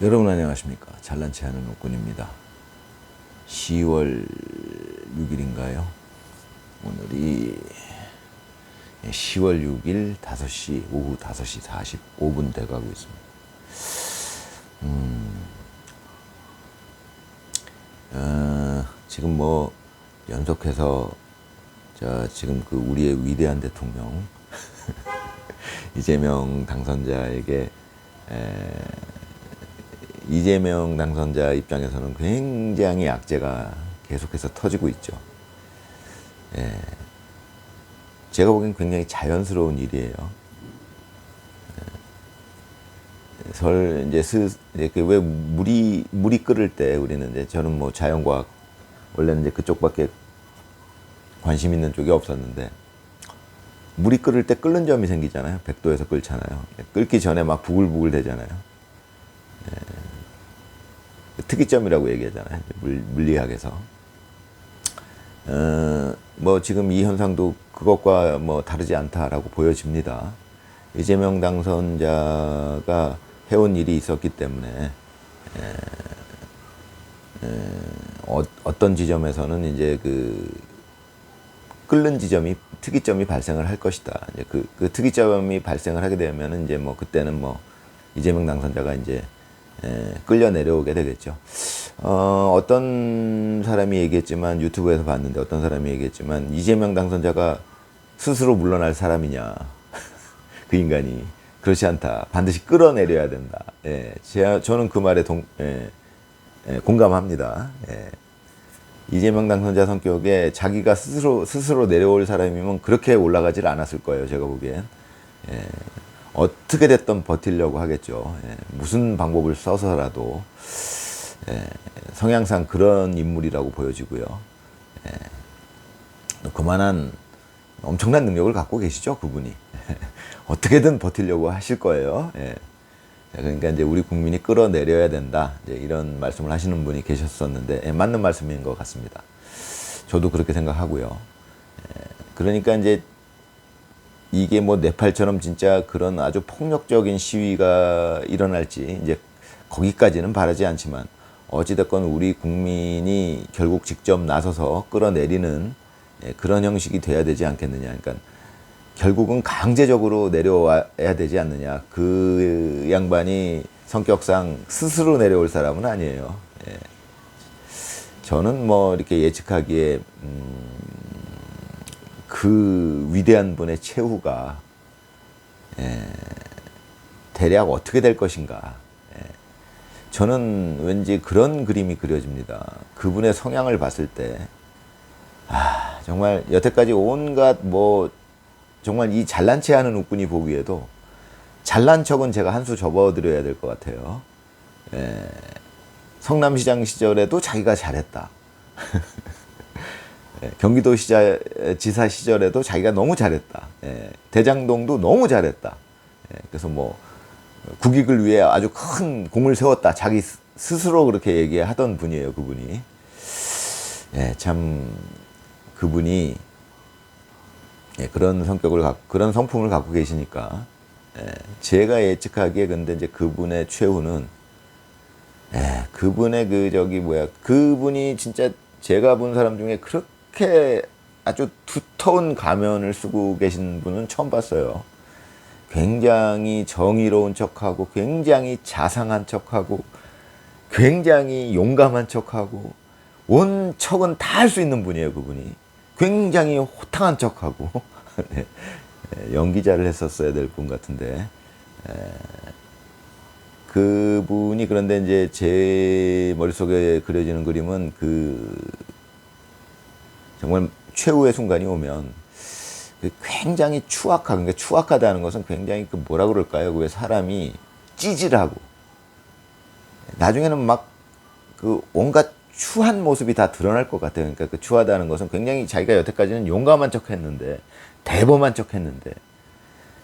여러분 안녕하십니까. 잘난체 하는 옥군입니다. 10월 6일인가요? 오늘이 10월 6일 5시, 오후 5시 45분 돼가고 있습니다. 지금 뭐 연속해서 지금 그 우리의 위대한 대통령 이재명 당선자에게 이재명 당선자 입장에서는 굉장히 악재가 계속해서 터지고 있죠. 제가 보기엔 굉장히 자연스러운 일이에요. 이제 왜 물이 끓을 때 우리는 이제 저는 뭐 자연과학 원래는 이제 그쪽밖에 관심 있는 쪽이 없었는데 물이 끓을 때 끓는 점이 생기잖아요. 100도에서 끓잖아요. 끓기 전에 막 부글부글 되잖아요. 특이점이라고 얘기하잖아요. 물리학에서. 뭐 지금 이 현상도 그것과 뭐 다르지 않다라고 보여집니다. 이재명 당선자가 해온 일이 있었기 때문에 어떤 지점에서는 이제 그 끓는 지점이 특이점이 발생을 할 것이다. 이제 그 특이점이 발생을 하게 되면은 이제 뭐 그때는 뭐 이재명 당선자가 이제 끌려 내려오게 되겠죠. 어떤 사람이 얘기했지만 유튜브에서 봤는데 어떤 사람이 얘기했지만 이재명 당선자가 스스로 물러날 사람이냐 그 인간이 그렇지 않다. 반드시 끌어내려야 된다. 저는 그 말에 공감합니다. 이재명 당선자 성격에 자기가 스스로 내려올 사람이면 그렇게 올라가질 않았을 거예요. 제가 보기엔. 어떻게 됐든 버티려고 하겠죠. 무슨 방법을 써서라도. 성향상 그런 인물이라고 보여지고요. 그만한 엄청난 능력을 갖고 계시죠, 그분이. 어떻게든 버티려고 하실 거예요. 그러니까 이제 우리 국민이 끌어내려야 된다. 이제 이런 말씀을 하시는 분이 계셨었는데, 맞는 말씀인 것 같습니다. 저도 그렇게 생각하고요. 그러니까 이제 이게 뭐 네팔처럼 진짜 그런 아주 폭력적인 시위가 일어날지 이제 거기까지는 바라지 않지만 어찌됐건 우리 국민이 결국 직접 나서서 끌어내리는 그런 형식이 돼야 되지 않겠느냐. 그러니까 결국은 강제적으로 내려와야 되지 않느냐. 그 양반이 성격상 스스로 내려올 사람은 아니에요. 저는 뭐 이렇게 예측하기에 그 위대한 분의 최후가 대략 어떻게 될 것인가. 저는 왠지 그런 그림이 그려집니다. 그분의 성향을 봤을 때 정말 여태까지 온갖 뭐 정말 이 잘난 체 하는 욱군이 보기에도 잘난 척은 제가 한 수 접어드려야 될 것 같아요. 성남시장 시절에도 자기가 잘했다. 경기도지사 시절에도 자기가 너무 잘했다. 대장동도 너무 잘했다. 그래서 뭐 국익을 위해 아주 큰 공을 세웠다. 자기 스스로 그렇게 얘기하던 분이에요, 그분이. 참 그분이 그런 그런 성품을 갖고 계시니까 제가 예측하기에 근데 이제 그분의 최후는 그분의 그분이 진짜 제가 본 사람 중에 그렇게 아주 두터운 가면을 쓰고 계신 분은 처음 봤어요. 굉장히 정의로운 척하고 굉장히 자상한 척하고 굉장히 용감한 척하고 온 척은 다 할 수 있는 분이에요, 그분이. 굉장히 호탕한 척하고 연기자를 했었어야 될 분 같은데 그분이 그런데 이제 제 머릿속에 그려지는 그림은 정말 최후의 순간이 오면 굉장히 그러니까 추악하다는 것은 굉장히 뭐라 그럴까요? 왜 사람이 찌질하고 나중에는 막 온갖 추한 모습이 다 드러날 것 같아요. 그러니까 그 추하다는 것은 굉장히 자기가 여태까지는 용감한 척 했는데, 대범한 척 했는데,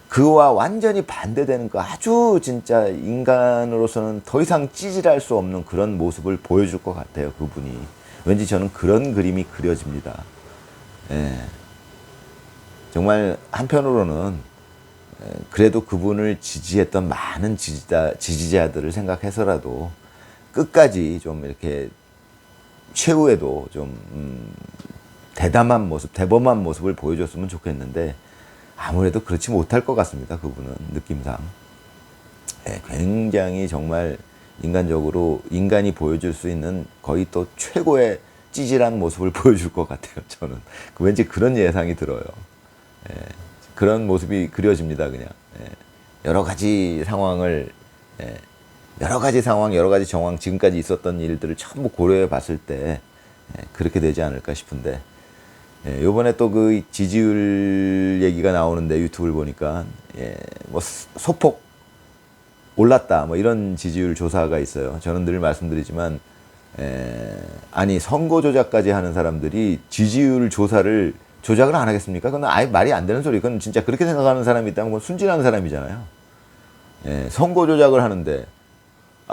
그와 완전히 반대되는 아주 진짜 인간으로서는 더 이상 찌질할 수 없는 그런 모습을 보여줄 것 같아요, 그분이. 왠지 저는 그런 그림이 그려집니다. 정말 한편으로는 그래도 그분을 지지했던 많은 지지자들을 생각해서라도 끝까지 좀 이렇게 최후에도 좀 대담한 모습, 대범한 모습을 보여줬으면 좋겠는데 아무래도 그렇지 못할 것 같습니다. 그분은 느낌상 굉장히 정말 인간적으로 인간이 보여줄 수 있는 거의 또 최고의 찌질한 모습을 보여줄 것 같아요. 저는 왠지 그런 예상이 들어요. 그런 모습이 그려집니다. 그냥 여러 가지 상황을 여러 가지 상황, 여러 가지 정황, 지금까지 있었던 일들을 전부 고려해 봤을 때 그렇게 되지 않을까 싶은데 요번에 또 그 지지율 얘기가 나오는데 유튜브를 보니까 뭐 소폭 올랐다 뭐 이런 지지율 조사가 있어요. 저는 늘 말씀드리지만 아니 선거 조작까지 하는 사람들이 지지율 조작을 안 하겠습니까? 그건 아예 말이 안 되는 소리. 그건 진짜 그렇게 생각하는 사람이 있다면 그건 순진한 사람이잖아요. 선거 조작을 하는데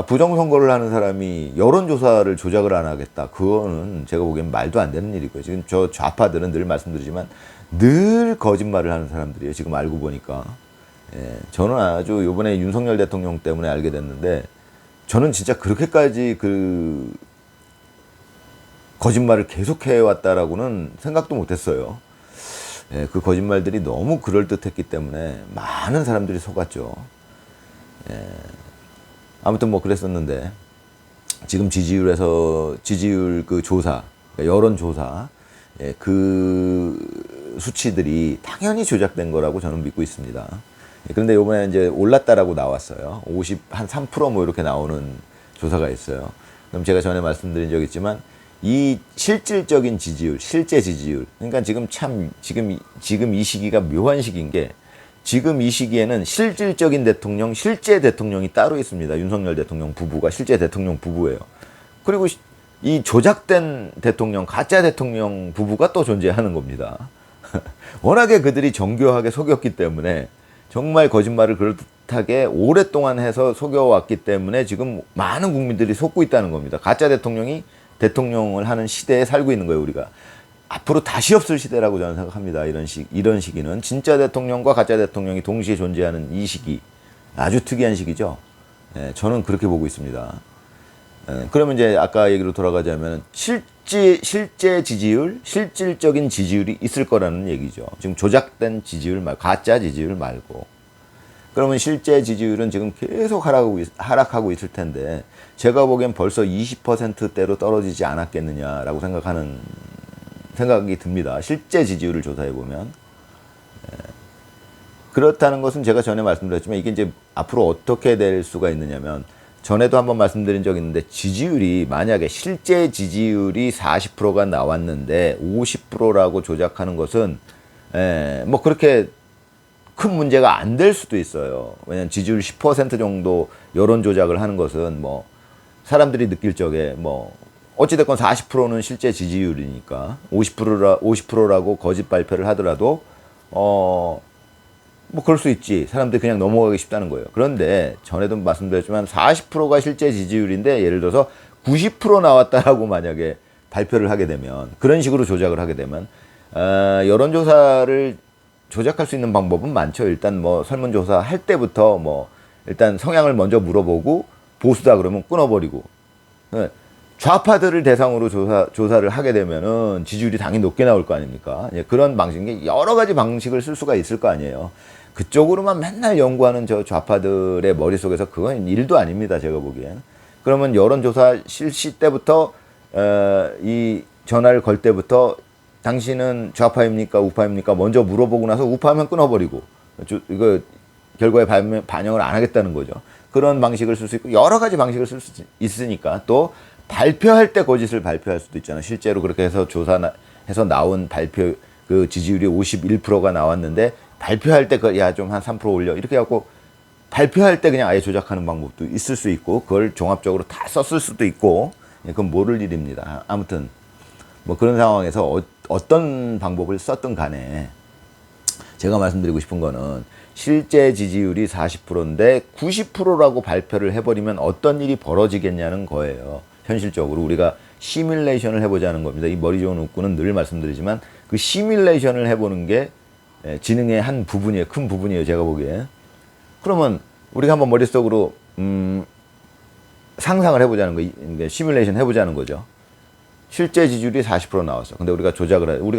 부정선거를 하는 사람이 여론조사를 조작을 안 하겠다. 그거는 제가 보기엔 말도 안 되는 일이고요. 지금 저 좌파들은 늘 말씀드리지만 늘 거짓말을 하는 사람들이에요. 지금 알고 보니까. 저는 아주 이번에 윤석열 대통령 때문에 알게 됐는데 저는 진짜 그렇게까지 그 거짓말을 계속해왔다라고는 생각도 못했어요. 그 거짓말들이 너무 그럴듯했기 때문에 많은 사람들이 속았죠. 아무튼 뭐 그랬었는데 지금 지지율 그 조사, 여론조사 그 수치들이 당연히 조작된 거라고 저는 믿고 있습니다. 그런데 이번에 이제 올랐다라고 나왔어요. 한 3% 뭐 이렇게 나오는 조사가 있어요. 그럼 제가 전에 말씀드린 적 있지만 이 실질적인 지지율, 실제 지지율. 그러니까 지금 이 시기가 묘한 시기인 게 지금 이 시기에는 실질적인 대통령, 실제 대통령이 따로 있습니다. 윤석열 대통령 부부가 실제 대통령 부부예요. 그리고 이 조작된 대통령, 가짜 대통령 부부가 또 존재하는 겁니다. 워낙에 그들이 정교하게 속였기 때문에 정말 거짓말을 그럴듯하게 오랫동안 해서 속여왔기 때문에 지금 많은 국민들이 속고 있다는 겁니다. 가짜 대통령이 대통령을 하는 시대에 살고 있는 거예요, 우리가. 앞으로 다시 없을 시대라고 저는 생각합니다. 이런 시기는 진짜 대통령과 가짜 대통령이 동시에 존재하는 이 시기 아주 특이한 시기죠. 저는 그렇게 보고 있습니다. 그러면 이제 아까 얘기로 돌아가자면 실제 지지율, 실질적인 지지율이 있을 거라는 얘기죠. 지금 조작된 지지율 말고 가짜 지지율 말고. 그러면 실제 지지율은 지금 계속 하락하고 있을 텐데 제가 보기엔 벌써 20%대로 떨어지지 않았겠느냐라고 생각이 듭니다. 실제 지지율을 조사해 보면. 그렇다는 것은 제가 전에 말씀드렸지만 이게 이제 앞으로 어떻게 될 수가 있느냐면 전에도 한번 말씀드린 적이 있는데 지지율이 만약에 실제 지지율이 40%가 나왔는데 50%라고 조작하는 것은 뭐 그렇게 큰 문제가 안 될 수도 있어요. 왜냐면 지지율 10% 정도 여론 조작을 하는 것은 뭐 사람들이 느낄 적에 뭐 어찌됐건 40%는 실제 지지율이니까 50%라고 거짓 발표를 하더라도 뭐 그럴 수 있지. 사람들이 그냥 넘어가기 쉽다는 거예요. 그런데 전에도 말씀드렸지만 40%가 실제 지지율인데 예를 들어서 90% 나왔다라고 만약에 발표를 하게 되면 그런 식으로 조작을 하게 되면 여론조사를 조작할 수 있는 방법은 많죠. 일단 뭐 설문조사 할 때부터 뭐 일단 성향을 먼저 물어보고 보수다 그러면 끊어버리고 좌파들을 대상으로 조사를 하게 되면은 지지율이 당연히 높게 나올 거 아닙니까? 그런 방식, 여러 가지 방식을 쓸 수가 있을 거 아니에요. 그쪽으로만 맨날 연구하는 저 좌파들의 머릿속에서 그건 일도 아닙니다. 제가 보기엔. 그러면 여론조사 실시 때부터, 이 전화를 걸 때부터 당신은 좌파입니까? 우파입니까? 먼저 물어보고 나서 우파하면 끊어버리고, 이거 결과에 반영을 안 하겠다는 거죠. 그런 방식을 쓸 수 있고, 여러 가지 방식을 쓸 수 있으니까 또 발표할 때 거짓을 발표할 수도 있잖아요. 실제로 그렇게 해서 조사해서 나온 그 지지율이 51%가 나왔는데 발표할 때 야, 좀 한 3% 올려. 이렇게 해갖고 발표할 때 그냥 아예 조작하는 방법도 있을 수 있고 그걸 종합적으로 다 썼을 수도 있고 그건 모를 일입니다. 아무튼 뭐 그런 상황에서 어떤 방법을 썼든 간에 제가 말씀드리고 싶은 거는 실제 지지율이 40%인데 90%라고 발표를 해버리면 어떤 일이 벌어지겠냐는 거예요. 현실적으로 우리가 시뮬레이션을 해보자는 겁니다. 이 머리 좋은 웃구는 늘 말씀드리지만 그 시뮬레이션을 해보는 게 예, 지능의 한 부분이에요. 큰 부분이에요. 제가 보기에. 그러면 우리가 한번 머릿속으로 상상을 해보자는 거, 시뮬레이션 해보자는 거죠. 실제 지지율이 40% 나왔어. 근데 우리가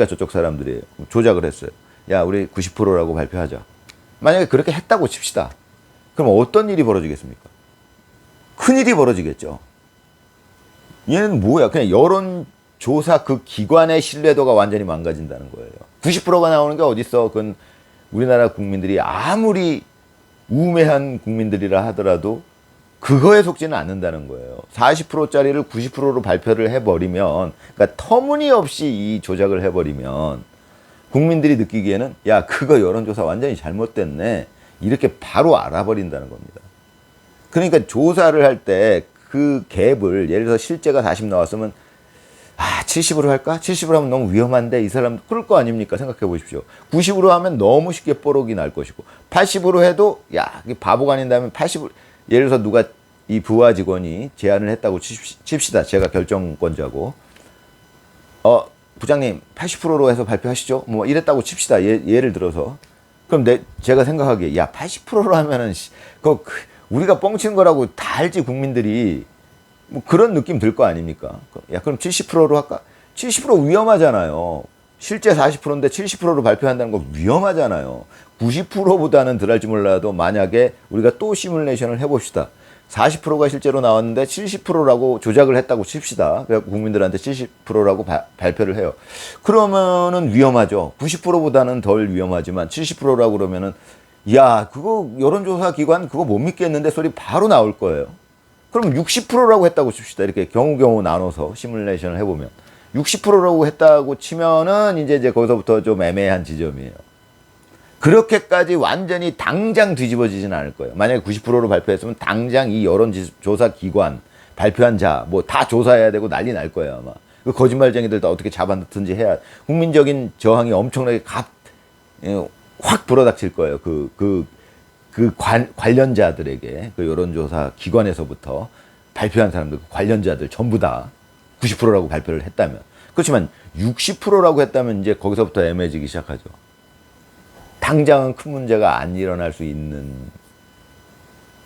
저쪽 사람들이 조작을 했어요. 야, 우리 90%라고 발표하자. 만약에 그렇게 했다고 칩시다. 그럼 어떤 일이 벌어지겠습니까? 큰일이 벌어지겠죠. 얘는 뭐야? 그냥 여론조사 그 기관의 신뢰도가 완전히 망가진다는 거예요. 90%가 나오는 게 어딨어? 그건 우리나라 국민들이 아무리 우매한 국민들이라 하더라도 그거에 속지는 않는다는 거예요. 40%짜리를 90%로 발표를 해버리면, 그러니까 터무니없이 이 조작을 해버리면 국민들이 느끼기에는 야, 그거 여론조사 완전히 잘못됐네. 이렇게 바로 알아버린다는 겁니다. 그러니까 조사를 할 때 그 갭을, 예를 들어서 실제가 40 나왔으면 70으로 할까? 70으로 하면 너무 위험한데 이 사람 그럴 거 아닙니까? 생각해 보십시오. 90으로 하면 너무 쉽게 뽀록이 날 것이고, 80으로 해도 야, 바보가 아닌다면 80으로, 예를 들어서 누가 이 부하 직원이 제안을 했다고 칩시다. 제가 결정권자고, 부장님 80%로 해서 발표하시죠. 뭐 이랬다고 칩시다. 예를 들어서. 그럼 제가 생각하기에 야, 80%로 하면은 우리가 뻥친 거라고 다 알지, 국민들이. 뭐 그런 느낌 들 거 아닙니까? 야, 그럼 70%로 할까? 70% 위험하잖아요. 실제 40%인데 70%로 발표한다는 거 위험하잖아요. 90%보다는 덜 할지 몰라도 만약에 우리가 또 시뮬레이션을 해봅시다. 40%가 실제로 나왔는데 70%라고 조작을 했다고 칩시다. 그래서 국민들한테 70%라고 발표를 해요. 그러면은 위험하죠. 90%보다는 덜 위험하지만 70%라고 그러면은 야, 그거 여론조사 기관 그거 못 믿겠는데 소리 바로 나올 거예요. 그럼 60%라고 했다고 칩시다. 이렇게 경우 나눠서 시뮬레이션을 해보면 60%라고 했다고 치면은 이제 거기서부터 좀 애매한 지점이에요. 그렇게까지 완전히 당장 뒤집어지진 않을 거예요. 만약에 90%로 발표했으면 당장 이 여론조사 기관 발표한 자 뭐 다 조사해야 되고 난리 날 거예요, 아마. 그 거짓말쟁이들 다 어떻게 잡아넣든지 해야 국민적인 저항이 엄청나게 확 불어닥칠 거예요. 관련자들에게, 그 여론조사 기관에서부터 발표한 사람들, 관련자들 전부 다 90%라고 발표를 했다면. 그렇지만 60%라고 했다면 이제 거기서부터 애매해지기 시작하죠. 당장은 큰 문제가 안 일어날 수 있는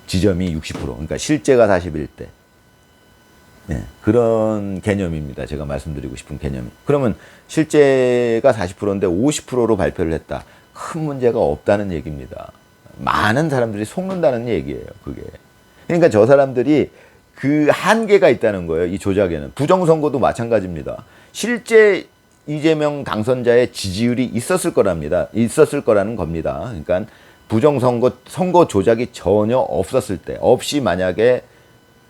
지점이 60%. 그러니까 실제가 41대. 네, 그런 개념입니다. 제가 말씀드리고 싶은 개념이. 그러면 실제가 40%인데 50%로 발표를 했다. 큰 문제가 없다는 얘기입니다. 많은 사람들이 속는다는 얘기예요, 그게. 그러니까 저 사람들이 그 한계가 있다는 거예요, 이 조작에는. 부정선거도 마찬가지입니다. 실제 이재명 당선자의 지지율이 있었을 거라는 겁니다. 그러니까 선거 조작이 전혀 없었을 때, 없이 만약에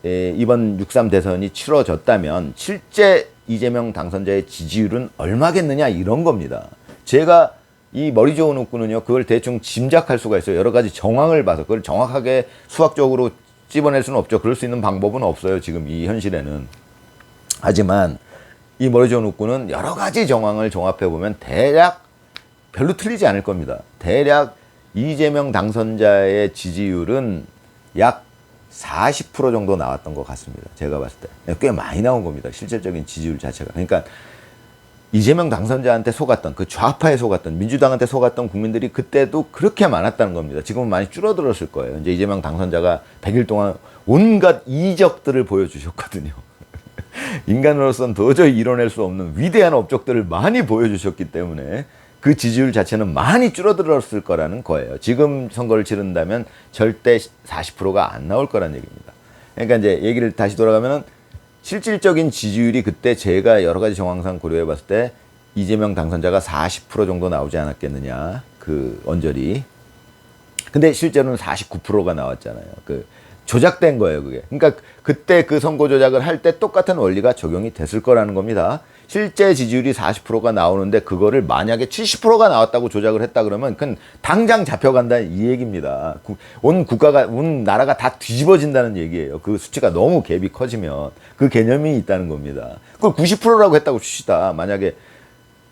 이번 6.3 대선이 치러졌다면 실제 이재명 당선자의 지지율은 얼마겠느냐, 이런 겁니다. 제가 이 머리 좋은 웃구는요, 그걸 대충 짐작할 수가 있어요. 여러 가지 정황을 봐서. 그걸 정확하게 수학적으로 찝어낼 수는 없죠. 그럴 수 있는 방법은 없어요, 지금 이 현실에는. 하지만 이 머리 좋은 웃구는 여러 가지 정황을 종합해보면 대략 별로 틀리지 않을 겁니다. 대략 이재명 당선자의 지지율은 약 40% 정도 나왔던 것 같습니다. 제가 봤을 때. 꽤 많이 나온 겁니다, 실질적인 지지율 자체가. 그러니까 이재명 당선자한테 속았던, 그 좌파에 속았던, 민주당한테 속았던 국민들이 그때도 그렇게 많았다는 겁니다. 지금은 많이 줄어들었을 거예요. 이제 이재명 당선자가 100일 동안 온갖 이적들을 보여주셨거든요. 인간으로서는 도저히 이뤄낼 수 없는 위대한 업적들을 많이 보여주셨기 때문에 그 지지율 자체는 많이 줄어들었을 거라는 거예요. 지금 선거를 치른다면 절대 40%가 안 나올 거란 얘기입니다. 그러니까 이제 얘기를 다시 돌아가면은 실질적인 지지율이 그때 제가 여러 가지 정황상 고려해 봤을 때 이재명 당선자가 40% 정도 나오지 않았겠느냐, 그 언저리. 근데 실제로는 49%가 나왔잖아요. 조작된 거예요, 그게. 그러니까 그때 그 선거 조작을 할 때 똑같은 원리가 적용이 됐을 거라는 겁니다. 실제 지지율이 40%가 나오는데 그거를 만약에 70%가 나왔다고 조작을 했다 그러면 그건 당장 잡혀간다, 이 얘기입니다. 온 나라가 다 뒤집어진다는 얘기예요. 그 수치가 너무 갭이 커지면. 그 개념이 있다는 겁니다. 그걸 90%라고 했다고 칩시다. 만약에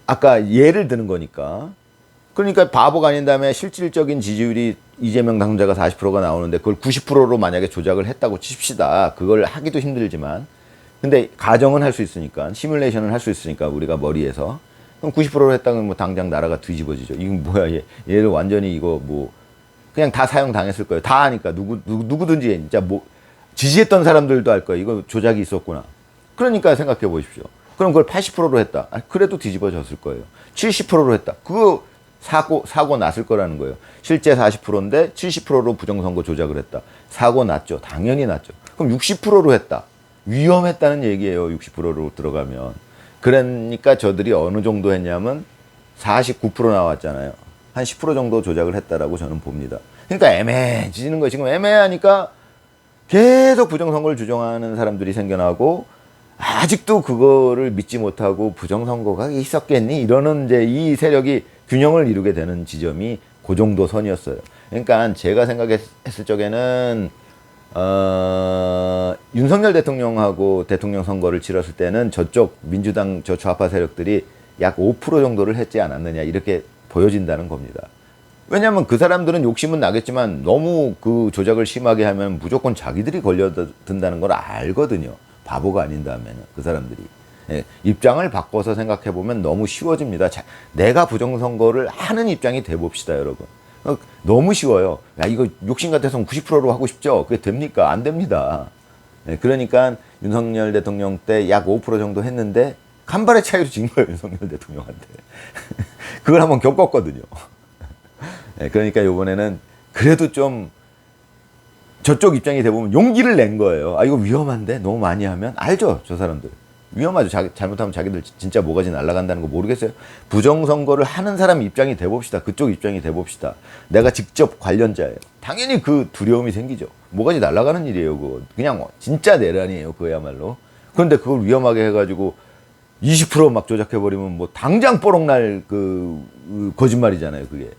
아까 예를 드는 거니까. 그러니까 바보가 아닌 다음에 실질적인 지지율이 이재명 당선자가 40%가 나오는데 그걸 90%로 만약에 조작을 했다고 칩시다. 그걸 하기도 힘들지만. 근데 가정은 할 수 있으니까, 시뮬레이션을 할 수 있으니까 우리가 머리에서 그럼 90%로 했다면 뭐 당장 나라가 뒤집어지죠. 이건 뭐야, 얘를 완전히 이거 뭐 그냥 다 사용당했을 거예요. 다 아니까 누구든지 진짜 뭐 지지했던 사람들도 알 거예요. 이거 조작이 있었구나. 그러니까 생각해 보십시오. 그럼 그걸 80%로 했다. 그래도 뒤집어졌을 거예요. 70%로 했다. 그거 사고 났을 거라는 거예요. 실제 40%인데 70%로 부정선거 조작을 했다. 사고 났죠. 당연히 났죠. 그럼 60%로 했다. 위험했다는 얘기예요. 60%로 들어가면. 그러니까 저들이 어느 정도 했냐면 49% 나왔잖아요. 한 10% 정도 조작을 했다라고 저는 봅니다. 그러니까 애매해지는 거예요. 지금 애매하니까 계속 부정선거를 주장하는 사람들이 생겨나고 아직도 그거를 믿지 못하고 부정선거가 있었겠니? 이러는 이제 이 세력이 균형을 이루게 되는 지점이 그 정도 선이었어요. 그러니까 제가 생각했을 적에는 윤석열 대통령하고 대통령 선거를 치렀을 때는 저쪽 민주당 저 좌파 세력들이 약 5% 정도를 했지 않았느냐 이렇게 보여진다는 겁니다. 왜냐하면 그 사람들은 욕심은 나겠지만 너무 그 조작을 심하게 하면 무조건 자기들이 걸려든다는 걸 알거든요. 바보가 아닌다면은 그 사람들이. 예, 입장을 바꿔서 생각해 보면 너무 쉬워집니다. 내가 부정선거를 하는 입장이 돼 봅시다, 여러분. 너무 쉬워요. 야, 이거 욕심 같아서 90%로 하고 싶죠? 그게 됩니까? 안 됩니다. 예, 그러니까 윤석열 대통령 때 약 5% 정도 했는데 간발의 차이로 진 거예요, 윤석열 대통령한테. 그걸 한번 겪었거든요. 예, 그러니까 이번에는 그래도 좀 저쪽 입장이 돼보면 용기를 낸 거예요. 아, 이거 위험한데? 너무 많이 하면? 알죠, 저 사람들. 위험하죠. 잘못하면 자기들 진짜 뭐가지 날아간다는 거 모르겠어요. 부정선거를 하는 사람 입장이 돼봅시다. 그쪽 입장이 돼봅시다. 내가 직접 관련자예요. 당연히 그 두려움이 생기죠. 뭐가지 날아가는 일이에요, 그거. 그냥 진짜 내란이에요, 그거야말로. 그런데 그걸 위험하게 해가지고 20%막 조작해버리면 뭐 당장 뽀록날 그 거짓말이잖아요, 그게.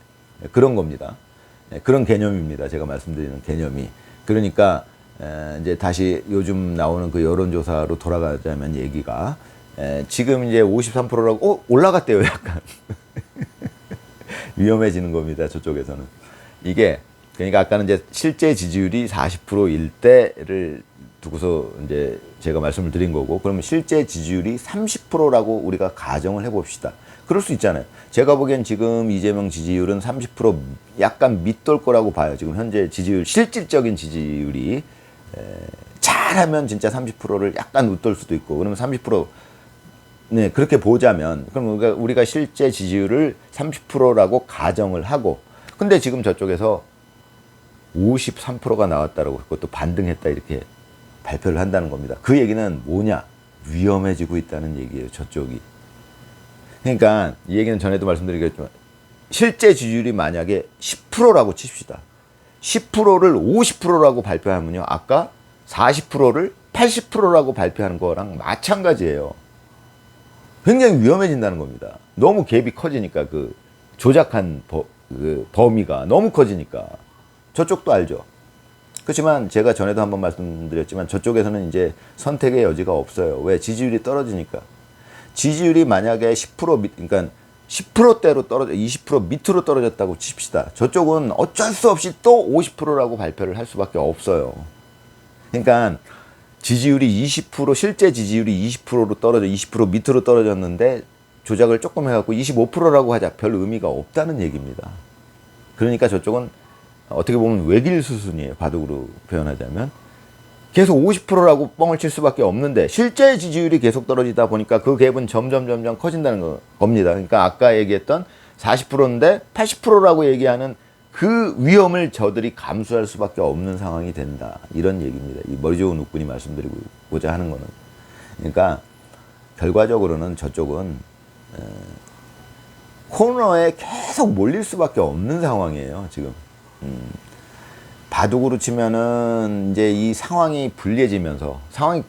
그런 겁니다. 그런 개념입니다. 제가 말씀드리는 개념이. 그러니까 이제 다시 요즘 나오는 그 여론조사로 돌아가자면 얘기가 지금 이제 53%라고 올라갔대요, 약간. 위험해지는 겁니다, 저쪽에서는. 이게 그러니까 아까는 이제 실제 지지율이 40%일 때를 두고서 이제 제가 말씀을 드린 거고, 그러면 실제 지지율이 30%라고 우리가 가정을 해봅시다. 그럴 수 있잖아요. 제가 보기엔 지금 이재명 지지율은 30% 약간 밑돌 거라고 봐요. 지금 현재 지지율, 실질적인 지지율이 잘하면 진짜 30%를 약간 웃돌 수도 있고, 그러면 30% 네, 그렇게 보자면 그럼 우리가 실제 지지율을 30%라고 가정을 하고, 근데 지금 저쪽에서 53%가 나왔다라고 그것도 반등했다 이렇게 발표를 한다는 겁니다. 그 얘기는 뭐냐? 위험해지고 있다는 얘기예요, 저쪽이. 그러니까 이 얘기는 전에도 말씀드리겠지만 실제 지지율이 만약에 10%라고 칩시다. 10%를 50%라고 발표하면요, 아까 40%를 80%라고 발표하는 거랑 마찬가지예요. 굉장히 위험해진다는 겁니다. 너무 갭이 커지니까, 그 조작한 그 범위가 너무 커지니까. 저쪽도 알죠. 그렇지만 제가 전에도 한번 말씀드렸지만 저쪽에서는 이제 선택의 여지가 없어요. 왜? 지지율이 떨어지니까. 지지율이 만약에 10% 그러니까 10%대로 떨어져 20% 밑으로 떨어졌다고 칩시다. 저쪽은 어쩔 수 없이 또 50%라고 발표를 할 수밖에 없어요. 그러니까 지지율이 20% 실제 지지율이 20%로 떨어져 20% 밑으로 떨어졌는데 조작을 조금 해갖고 25%라고 하자. 별 의미가 없다는 얘기입니다. 그러니까 저쪽은 어떻게 보면 외길 수순이에요. 바둑으로 표현하자면. 계속 50%라고 뻥을 칠 수밖에 없는데 실제 지지율이 계속 떨어지다 보니까 그 갭은 점점 커진다는 겁니다. 그러니까 아까 얘기했던 40%인데 80%라고 얘기하는 그 위험을 저들이 감수할 수밖에 없는 상황이 된다. 이런 얘기입니다. 이 머리 좋은 웃군이 말씀드리고자 하는 거는. 그러니까 결과적으로는 저쪽은 코너에 계속 몰릴 수밖에 없는 상황이에요, 지금. 바둑으로 치면은 이제 이 상황이 불리해지면서 상황이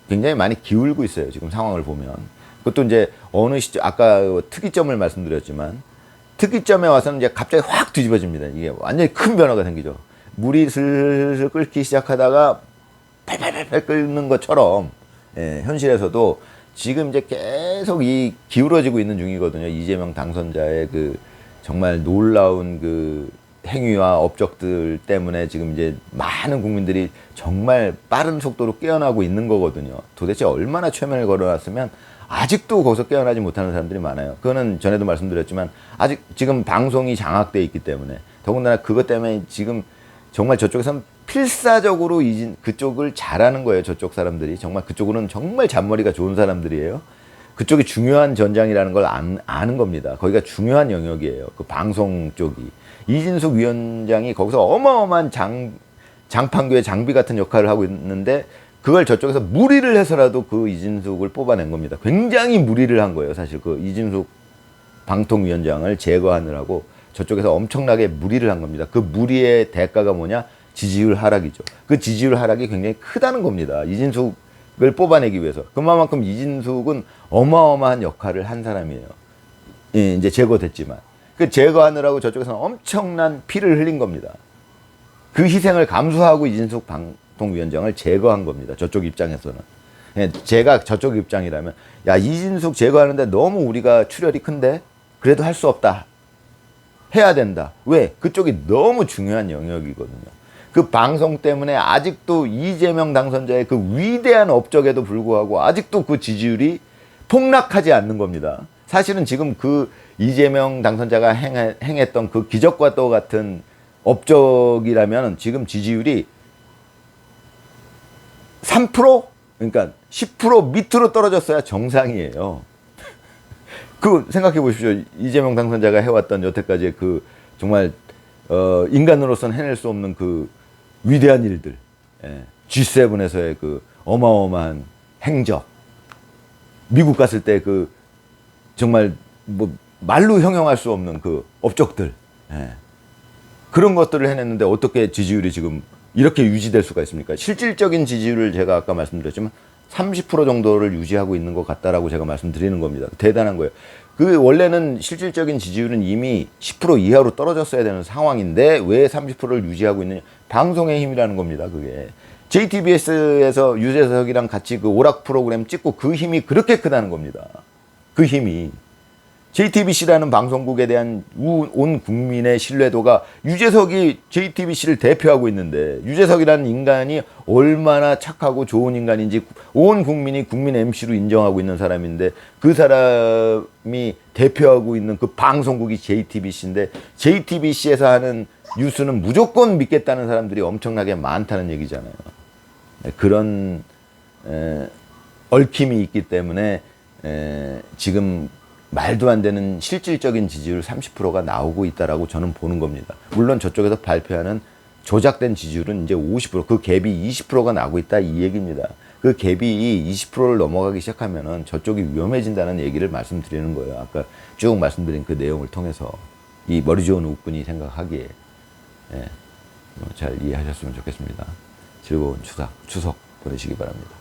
굉장히 많이 기울고 있어요. 지금 상황을 보면. 그것도 이제 어느 시점, 아까 특이점을 말씀드렸지만 특이점에 와서는 이제 갑자기 확 뒤집어집니다. 이게 완전히 큰 변화가 생기죠. 물이 슬슬 끓기 시작하다가 팔팔팔팔 끓는 것처럼, 예, 현실에서도 지금 이제 계속 이 기울어지고 있는 중이거든요. 이재명 당선자의 그 정말 놀라운 그 행위와 업적들 때문에 지금 이제 많은 국민들이 정말 빠른 속도로 깨어나고 있는 거거든요. 도대체 얼마나 최면을 걸어놨으면 아직도 거기서 깨어나지 못하는 사람들이 많아요. 그거는 전에도 말씀드렸지만 아직 지금 방송이 장악돼 있기 때문에, 더군다나 그것 때문에 지금 정말 저쪽에서는 필사적으로 그쪽을 잘하는 거예요. 저쪽 사람들이 정말 그쪽으로는 정말 잔머리가 좋은 사람들이에요. 그쪽이 중요한 전장이라는 걸 아는 겁니다. 거기가 중요한 영역이에요. 그 방송 쪽이. 이진숙 위원장이 거기서 어마어마한 장판교의 장비 같은 역할을 하고 있는데, 그걸 저쪽에서 무리를 해서라도 그 이진숙을 뽑아낸 겁니다. 굉장히 무리를 한 거예요. 사실 그 이진숙 방통위원장을 제거하느라고 저쪽에서 엄청나게 무리를 한 겁니다. 그 무리의 대가가 뭐냐? 지지율 하락이죠. 그 지지율 하락이 굉장히 크다는 겁니다. 이진숙을 뽑아내기 위해서. 그만큼 이진숙은 어마어마한 역할을 한 사람이에요. 예, 이제 제거됐지만. 그 제거하느라고 저쪽에서는 엄청난 피를 흘린 겁니다. 그 희생을 감수하고 이진숙 방통위원장을 제거한 겁니다. 저쪽 입장에서는. 예, 제가 저쪽 입장이라면, 야, 이진숙 제거하는데 너무 우리가 출혈이 큰데 그래도 할 수 없다. 해야 된다. 왜? 그쪽이 너무 중요한 영역이거든요. 그 방송 때문에 아직도 이재명 당선자의 그 위대한 업적에도 불구하고 아직도 그 지지율이 폭락하지 않는 겁니다. 사실은 지금 그 이재명 당선자가 행했던 그 기적과 또 같은 업적이라면 지금 지지율이 3%? 그러니까 10% 밑으로 떨어졌어야 정상이에요. 그 생각해 보십시오. 이재명 당선자가 해왔던 여태까지의 그 정말 인간으로서는 해낼 수 없는 그 위대한 일들, 예. G7에서의 그 어마어마한 행적, 미국 갔을 때 그 정말 뭐 말로 형용할 수 없는 그 업적들, 예. 그런 것들을 해냈는데 어떻게 지지율이 지금 이렇게 유지될 수가 있습니까? 실질적인 지지율을 제가 아까 말씀드렸지만 30% 정도를 유지하고 있는 것 같다라고 제가 말씀드리는 겁니다. 대단한 거예요. 그 원래는 실질적인 지지율은 이미 10% 이하로 떨어졌어야 되는 상황인데 왜 30%를 유지하고 있느냐? 방송의 힘이라는 겁니다. 그게 JTBS에서 유재석이랑 같이 그 오락 프로그램 찍고 그 힘이 그렇게 크다는 겁니다. 그 힘이 JTBC라는 방송국에 대한 온 국민의 신뢰도가, 유재석이 JTBC를 대표하고 있는데 유재석이라는 인간이 얼마나 착하고 좋은 인간인지 온 국민이 국민 MC로 인정하고 있는 사람인데, 그 사람이 대표하고 있는 그 방송국이 JTBC인데 JTBC에서 하는 뉴스는 무조건 믿겠다는 사람들이 엄청나게 많다는 얘기잖아요. 그런 얽힘이 있기 때문에 지금 말도 안 되는 실질적인 지지율 30%가 나오고 있다라고 저는 보는 겁니다. 물론 저쪽에서 발표하는 조작된 지지율은 이제 50%, 그 갭이 20%가 나오고 있다 이 얘기입니다. 그 갭이 20%를 넘어가기 시작하면은 저쪽이 위험해진다는 얘기를 말씀드리는 거예요. 아까 쭉 말씀드린 그 내용을 통해서 이 머리 좋은 웃분이 생각하기에 잘 이해하셨으면 좋겠습니다. 즐거운 추석 보내시기 바랍니다.